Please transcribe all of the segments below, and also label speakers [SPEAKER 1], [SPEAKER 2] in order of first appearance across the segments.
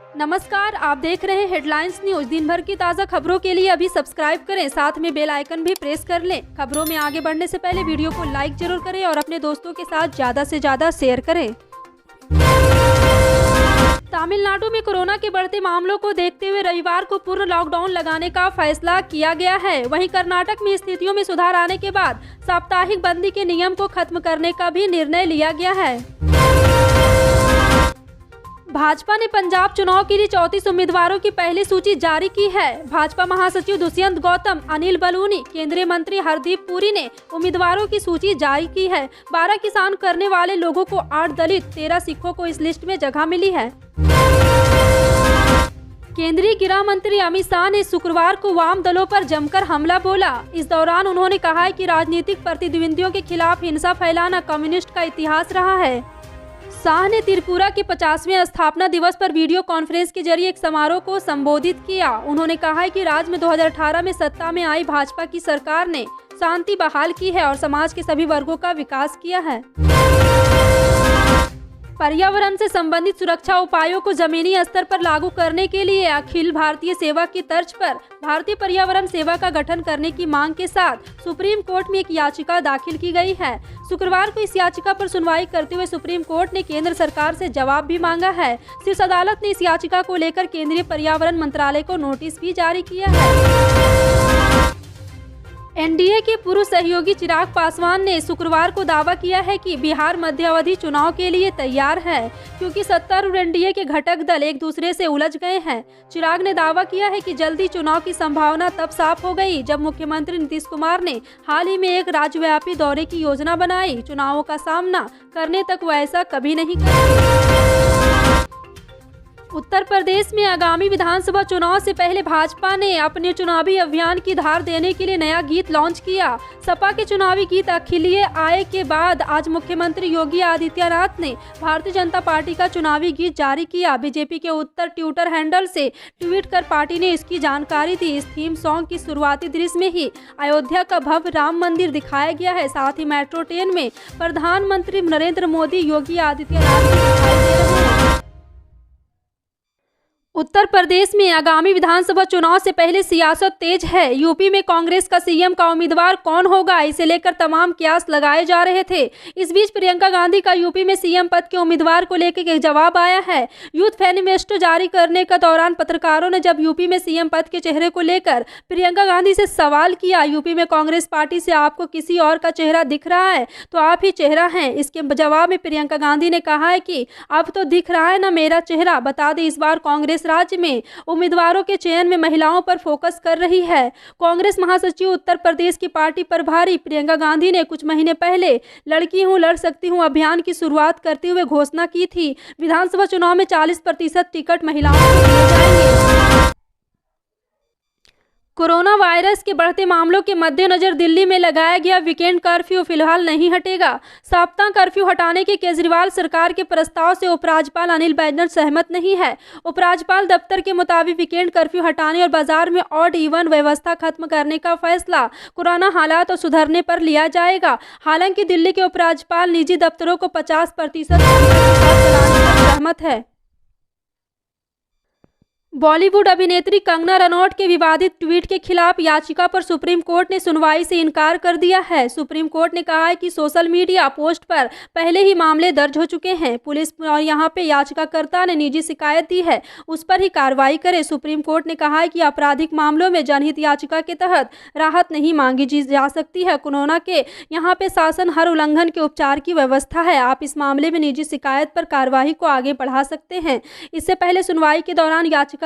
[SPEAKER 1] नमस्कार, आप देख रहे हैं हेडलाइंस न्यूज। दिन भर की ताज़ा खबरों के लिए अभी सब्सक्राइब करें, साथ में बेल आइकन भी प्रेस कर लें। खबरों में आगे बढ़ने से पहले वीडियो को लाइक जरूर करें और अपने दोस्तों के साथ ज़्यादा से ज़्यादा शेयर करें। तमिलनाडु में कोरोना के बढ़ते मामलों को देखते हुए रविवार को पूर्ण लॉकडाउन लगाने का फैसला किया गया है। वहीं कर्नाटक में स्थितियों में सुधार आने के बाद साप्ताहिक बंदी के नियम को खत्म करने का भी निर्णय लिया गया है। भाजपा ने पंजाब चुनाव के लिए 34 उम्मीदवारों की पहली सूची जारी की है। भाजपा महासचिव दुष्यंत गौतम, अनिल बलूनी, केंद्रीय मंत्री हरदीप पुरी ने उम्मीदवारों की सूची जारी की है। 12 किसान करने वाले लोगों को 8 दलित, 13 सिखों को इस लिस्ट में जगह मिली है। केंद्रीय गृह मंत्री अमित शाह ने शुक्रवार को वाम दलों पर जमकर हमला बोला। इस दौरान उन्होंने कहा है कि राजनीतिक प्रतिद्वंदियों के खिलाफ हिंसा फैलाना कम्युनिस्ट का इतिहास रहा है। शाह ने त्रिपुरा के 50वें स्थापना दिवस पर वीडियो कॉन्फ्रेंस के जरिए एक समारोह को संबोधित किया। उन्होंने कहा है कि राज्य में 2018 में सत्ता में आई भाजपा की सरकार ने शांति बहाल की है और समाज के सभी वर्गों का विकास किया है। पर्यावरण से संबंधित सुरक्षा उपायों को जमीनी स्तर पर लागू करने के लिए अखिल भारतीय सेवा की तर्ज पर भारतीय पर्यावरण सेवा का गठन करने की मांग के साथ सुप्रीम कोर्ट में एक याचिका दाखिल की गई है। शुक्रवार को इस याचिका पर सुनवाई करते हुए सुप्रीम कोर्ट ने केंद्र सरकार से जवाब भी मांगा है। शीर्ष अदालत ने इस याचिका को लेकर केंद्रीय पर्यावरण मंत्रालय को नोटिस भी जारी किया है। एनडीए के पूर्व सहयोगी चिराग पासवान ने शुक्रवार को दावा किया है कि बिहार मध्यावधि चुनाव के लिए तैयार है, क्योंकि सत्तारूढ़ एनडीए के घटक दल एक दूसरे से उलझ गए हैं। चिराग ने दावा किया है कि जल्दी चुनाव की संभावना तब साफ हो गई जब मुख्यमंत्री नीतीश कुमार ने हाल ही में एक राज्यव्यापी दौरे की योजना बनाई। चुनावों का सामना करने तक वो ऐसा कभी नहीं करेंगे। उत्तर प्रदेश में आगामी विधानसभा चुनाव से पहले भाजपा ने अपने चुनावी अभियान की धार देने के लिए नया गीत लॉन्च किया। सपा के चुनावी गीत अखिलिए आए के बाद आज मुख्यमंत्री योगी आदित्यनाथ ने भारतीय जनता पार्टी का चुनावी गीत जारी किया। बीजेपी के उत्तर ट्विटर हैंडल से ट्वीट कर पार्टी ने इसकी जानकारी दी। इस थीम सॉन्ग की शुरुआती दृश्य में ही अयोध्या का भव्य राम मंदिर दिखाया गया है। साथ ही मेट्रो ट्रेन में प्रधानमंत्री नरेंद्र मोदी, योगी आदित्यनाथ भी दिखाई दे रहे हैं। उत्तर प्रदेश में आगामी विधानसभा चुनाव से पहले सियासत तेज है। यूपी में कांग्रेस का सीएम का उम्मीदवार कौन होगा, इसे लेकर तमाम कयास लगाए जा रहे थे। इस बीच प्रियंका गांधी का यूपी में सीएम पद के उम्मीदवार को लेकर एक जवाब आया है। यूथ मैनिफेस्टो जारी करने के दौरान पत्रकारों ने जब यूपी में सीएम पद के चेहरे को लेकर प्रियंका गांधी से सवाल किया, यूपी में कांग्रेस पार्टी से आपको किसी और का चेहरा दिख रहा है तो आप ही चेहरा हैं। इसके जवाब में प्रियंका गांधी ने कहा है कि अब तो दिख रहा है ना मेरा चेहरा। बता दें, इस बार कांग्रेस राज्य में उम्मीदवारों के चयन में महिलाओं पर फोकस कर रही है। कांग्रेस महासचिव उत्तर प्रदेश की पार्टी प्रभारी प्रियंका गांधी ने कुछ महीने पहले लड़की हूं लड़ सकती हूं अभियान की शुरुआत करते हुए घोषणा की थी। विधानसभा चुनाव में 40% टिकट महिलाओं को दिए जाएंगे। कोरोना वायरस के बढ़ते मामलों के मद्देनजर दिल्ली में लगाया गया वीकेंड कर्फ्यू फिलहाल नहीं हटेगा। सप्ताह कर्फ्यू हटाने के केजरीवाल सरकार के प्रस्ताव से उपराज्यपाल अनिल बैजल सहमत नहीं है। उपराज्यपाल दफ्तर के मुताबिक वीकेंड कर्फ्यू हटाने और बाजार में ऑड इवन व्यवस्था खत्म करने का फैसला कोरोना हालात और सुधरने पर लिया जाएगा। हालांकि दिल्ली के उपराज्यपाल निजी दफ्तरों को 50% चलाने पर सहमत है। बॉलीवुड अभिनेत्री कंगना रनौत के विवादित ट्वीट के खिलाफ याचिका पर सुप्रीम कोर्ट ने सुनवाई से इनकार कर दिया है। सुप्रीम कोर्ट ने कहा है कि सोशल मीडिया पोस्ट पर पहले ही मामले दर्ज हो चुके हैं। पुलिस और यहां पे याचिकाकर्ता ने निजी शिकायत दी है, उस पर ही कार्रवाई करे। सुप्रीम कोर्ट ने कहा है कि आपराधिक मामलों में जनहित याचिका के तहत राहत नहीं मांगी जा सकती है। कोरोना के यहाँ पे शासन हर उल्लंघन के उपचार की व्यवस्था है। आप इस मामले में निजी शिकायत पर कार्यवाही को आगे बढ़ा सकते हैं। इससे पहले सुनवाई के दौरान याचिकाकर्ता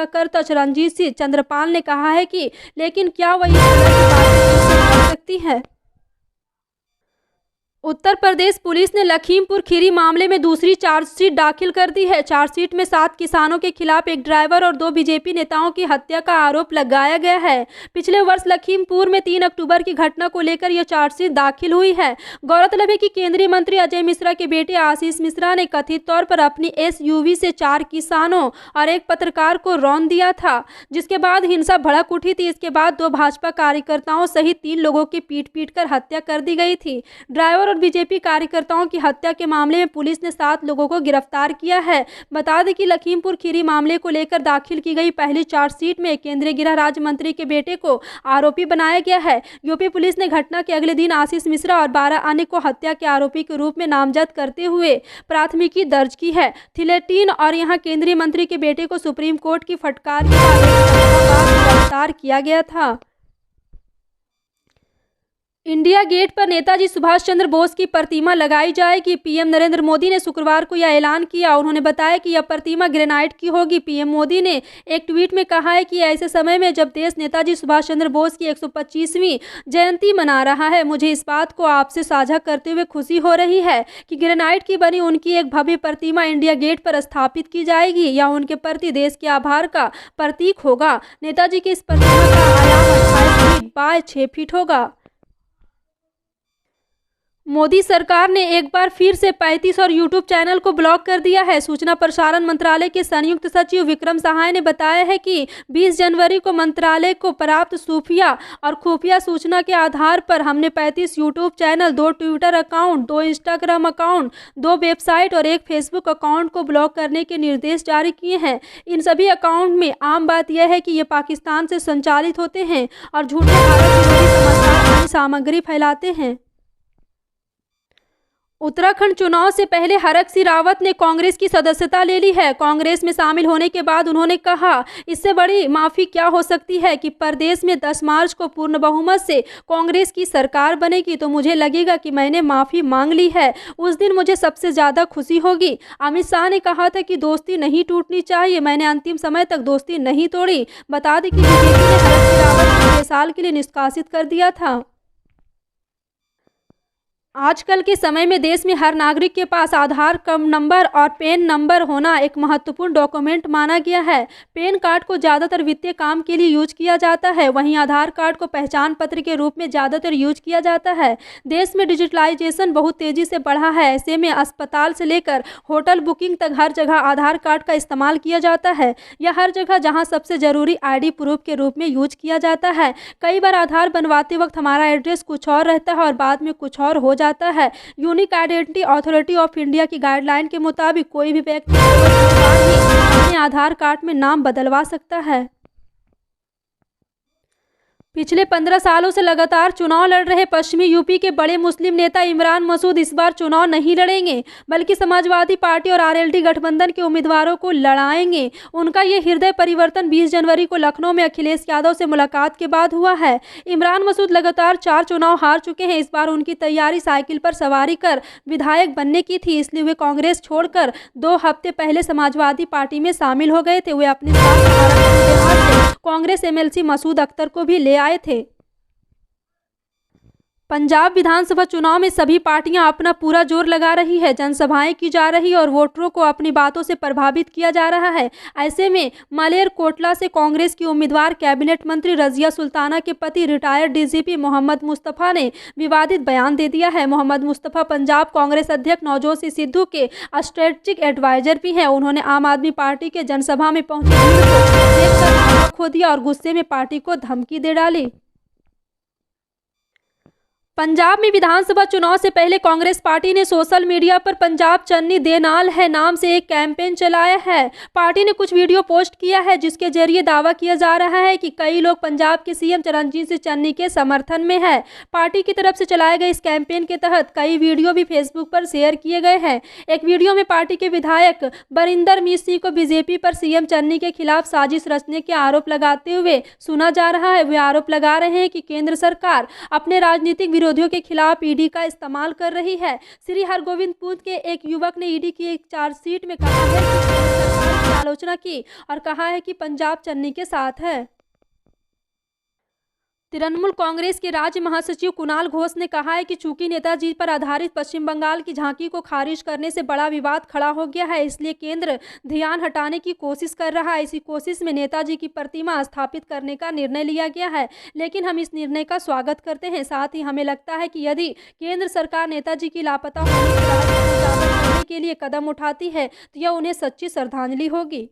[SPEAKER 1] रणजीत सिंह चंद्रपाल ने कहा है कि लेकिन क्या वह इस तरह की बातें कर सकती है। उत्तर प्रदेश पुलिस ने लखीमपुर खीरी मामले में दूसरी चार्जशीट दाखिल कर दी है। चार्जशीट में 7 किसानों के खिलाफ एक ड्राइवर और 2 बीजेपी नेताओं की हत्या का आरोप लगाया गया है। पिछले वर्ष लखीमपुर में 3 अक्टूबर की घटना को लेकर यह चार्जशीट दाखिल हुई है। गौरतलब है कि केंद्रीय मंत्री अजय मिश्रा के बेटे आशीष मिश्रा ने कथित तौर पर अपनी एसयूवी से 4 किसानों और एक पत्रकार को रौंद दिया था, जिसके बाद हिंसा भड़क उठी थी। इसके बाद 2 भाजपा कार्यकर्ताओं सहित 3 लोगों की पीट कर हत्या कर दी गई थी। ड्राइवर और बीजेपी कार्यकर्ताओं की हत्या के मामले में पुलिस ने 7 लोगों को गिरफ्तार किया है। बता दें कि लखीमपुर खीरी मामले को लेकर दाखिल की गई पहली चार्जशीट में केंद्रीय गृह राज्य मंत्री के बेटे को आरोपी बनाया गया है। यूपी पुलिस ने घटना के अगले दिन आशीष मिश्रा और 12 अन्य को हत्या के आरोपी के रूप में नामजद करते हुए प्राथमिकी दर्ज की है। थिलेटीन और यहां केंद्रीय मंत्री के बेटे को सुप्रीम कोर्ट की फटकार के बाद गिरफ्तार किया गया था। इंडिया गेट पर नेताजी सुभाष चंद्र बोस की प्रतिमा लगाई जाएगी। पीएम नरेंद्र मोदी ने शुक्रवार को यह ऐलान किया। उन्होंने बताया कि यह प्रतिमा ग्रेनाइट की होगी। पीएम मोदी ने एक ट्वीट में कहा है कि ऐसे समय में जब देश नेताजी सुभाष चंद्र बोस की 125वीं जयंती मना रहा है, मुझे इस बात को आपसे साझा करते हुए खुशी हो रही है कि ग्रेनाइट की बनी उनकी एक भव्य प्रतिमा इंडिया गेट पर स्थापित की जाएगी। यह उनके प्रति देश के आभार का प्रतीक होगा। नेताजी की इस प्रतिमा का आयाम 28 फीट बाय 6 फीट होगा। मोदी सरकार ने एक बार फिर से 35 और यूट्यूब चैनल को ब्लॉक कर दिया है। सूचना प्रसारण मंत्रालय के संयुक्त सचिव विक्रम सहाय ने बताया है कि 20 जनवरी को मंत्रालय को प्राप्त खुफिया सूचना के आधार पर हमने 35 YouTube channel, 2 Twitter account, 2 Instagram account, 2 website और 1 फेसबुक अकाउंट को ब्लॉक करने के निर्देश जारी किए हैं। इन सभी अकाउंट में आम बात यह है कि ये पाकिस्तान से संचालित होते हैं और झूठे भारत विरोधी समाचार सामग्री फैलाते हैं। उत्तराखंड चुनाव से पहले हरक सिंह रावत ने कांग्रेस की सदस्यता ले ली है। कांग्रेस में शामिल होने के बाद उन्होंने कहा, इससे बड़ी माफी क्या हो सकती है कि प्रदेश में 10 मार्च को पूर्ण बहुमत से कांग्रेस की सरकार बनेगी तो मुझे लगेगा कि मैंने माफी मांग ली है। उस दिन मुझे सबसे ज्यादा खुशी होगी। अमित शाह ने कहा था कि दोस्ती नहीं टूटनी चाहिए। मैंने अंतिम समय तक दोस्ती नहीं तोड़ी। बता दें कि बीजेपी ने हरक सिंह रावत को 6 साल के लिए निष्कासित कर दिया था। आजकल के समय में देश में हर नागरिक के पास आधार नंबर और पैन नंबर होना एक महत्वपूर्ण डॉक्यूमेंट माना गया है। पैन कार्ड को ज़्यादातर वित्तीय काम के लिए यूज किया जाता है, वहीं आधार कार्ड को पहचान पत्र के रूप में ज़्यादातर यूज किया जाता है। देश में डिजिटलाइजेशन बहुत तेज़ी से बढ़ा है। ऐसे में अस्पताल से लेकर होटल बुकिंग तक हर जगह आधार कार्ड का इस्तेमाल किया जाता है। यह हर जगह जहाँ सबसे ज़रूरी ID प्रूफ के रूप में यूज किया जाता है। कई बार आधार बनवाते वक्त हमारा एड्रेस कुछ और रहता है और बाद में कुछ और हो जाता है। Unique identity authority of India की गाइडलाइन के मुताबिक कोई भी व्यक्ति अपने आधार कार्ड में नाम बदलवा सकता है। पिछले 15 सालों से लगातार चुनाव लड़ रहे पश्चिमी यूपी के बड़े मुस्लिम नेता इमरान मसूद इस बार चुनाव नहीं लड़ेंगे, बल्कि समाजवादी पार्टी और RLD गठबंधन के उम्मीदवारों को लड़ाएंगे। उनका ये हृदय परिवर्तन 20 जनवरी को लखनऊ में अखिलेश यादव से मुलाकात के बाद हुआ है। इमरान मसूद लगातार 4 चुनाव हार चुके हैं। इस बार उनकी तैयारी साइकिल पर सवारी कर विधायक बनने की थी, इसलिए वे कांग्रेस छोड़कर 2 हफ्ते पहले समाजवादी पार्टी में शामिल हो गए थे। वे अपने साथ कांग्रेस MLC मसूद अख्तर को भी ले आए थे। पंजाब विधानसभा चुनाव में सभी पार्टियां अपना पूरा जोर लगा रही है। जनसभाएं की जा रही और वोटरों को अपनी बातों से प्रभावित किया जा रहा है। ऐसे में मालेरकोटला से कांग्रेस की उम्मीदवार कैबिनेट मंत्री रजिया सुल्ताना के पति रिटायर्ड DGP मोहम्मद मुस्तफ़ा ने विवादित बयान दे दिया है। मोहम्मद मुस्तफ़ा पंजाब कांग्रेस अध्यक्ष नवजोत सिंह सिद्धू के स्ट्रेटेजिक एडवाइजर भी हैं। उन्होंने आम आदमी पार्टी के जनसभा में पहुंची भीड़ को देखकर आंख खो दिया और गुस्से में पार्टी को धमकी दे डाली। पंजाब में विधानसभा चुनाव से पहले कांग्रेस पार्टी ने सोशल मीडिया पर पंजाब चन्नी दे नाल है नाम से एक कैंपेन चलाया है। पार्टी ने कुछ वीडियो पोस्ट किया है जिसके जरिए दावा किया जा रहा है कि कई लोग पंजाब के CM चरणजीत सिंह चन्नी के समर्थन में है। पार्टी की तरफ से चलाए गए इस कैंपेन के तहत कई वीडियो भी फेसबुक पर शेयर किए गए हैं। एक वीडियो में पार्टी के विधायक बरिंदर मीत सिंह को बीजेपी पर CM चन्नी के खिलाफ साजिश रचने के आरोप लगाते हुए सुना जा रहा है। वे आरोप लगा रहे हैं कि केंद्र सरकार अपने राजनीतिक विरोधियों के खिलाफ ED का इस्तेमाल कर रही है। श्री हरगोविंदपुर के एक युवक ने ED की एक चार्जशीट में कहा है कि केंद्र सरकार की आलोचना की और कहा है कि पंजाब चन्नी के साथ है। तृणमूल कांग्रेस के राज्य महासचिव कुणाल घोष ने कहा है कि चूंकि नेताजी पर आधारित पश्चिम बंगाल की झांकी को खारिज करने से बड़ा विवाद खड़ा हो गया है, इसलिए केंद्र ध्यान हटाने की कोशिश कर रहा है। इसी कोशिश में नेताजी की प्रतिमा स्थापित करने का निर्णय लिया गया है, लेकिन हम इस निर्णय का स्वागत करते हैं। साथ ही हमें लगता है कि यदि केंद्र सरकार नेताजी की लापता होने के रहस्य को उजागर करने के लिए कदम उठाती है तो यह उन्हें सच्ची श्रद्धांजलि होगी।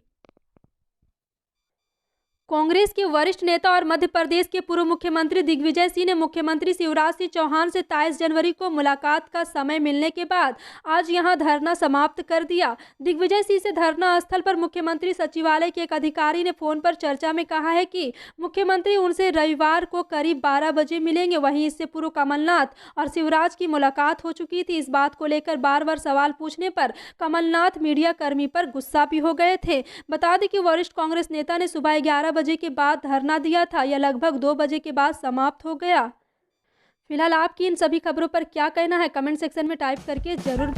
[SPEAKER 1] कांग्रेस के वरिष्ठ नेता और मध्य प्रदेश के पूर्व मुख्यमंत्री दिग्विजय सिंह ने मुख्यमंत्री शिवराज सिंह चौहान से 23 जनवरी को मुलाकात का समय मिलने के बाद आज यहां धरना समाप्त कर दिया। दिग्विजय सिंह से धरना स्थल पर मुख्यमंत्री सचिवालय के एक अधिकारी ने फोन पर चर्चा में कहा है कि मुख्यमंत्री उनसे रविवार को करीब 12 बजे मिलेंगे। वहीं इससे पूर्व कमलनाथ और शिवराज की मुलाकात हो चुकी थी। इस बात को लेकर बार बार सवाल पूछने पर कमलनाथ मीडिया कर्मी पर गुस्सा भी हो गए थे। बता दें कि वरिष्ठ कांग्रेस नेता ने सुबह 11 बजे के बाद धरना दिया था। यह लगभग 2 बजे के बाद समाप्त हो गया। फिलहाल आपकी इन सभी खबरों पर क्या कहना है, कमेंट सेक्शन में टाइप करके जरूर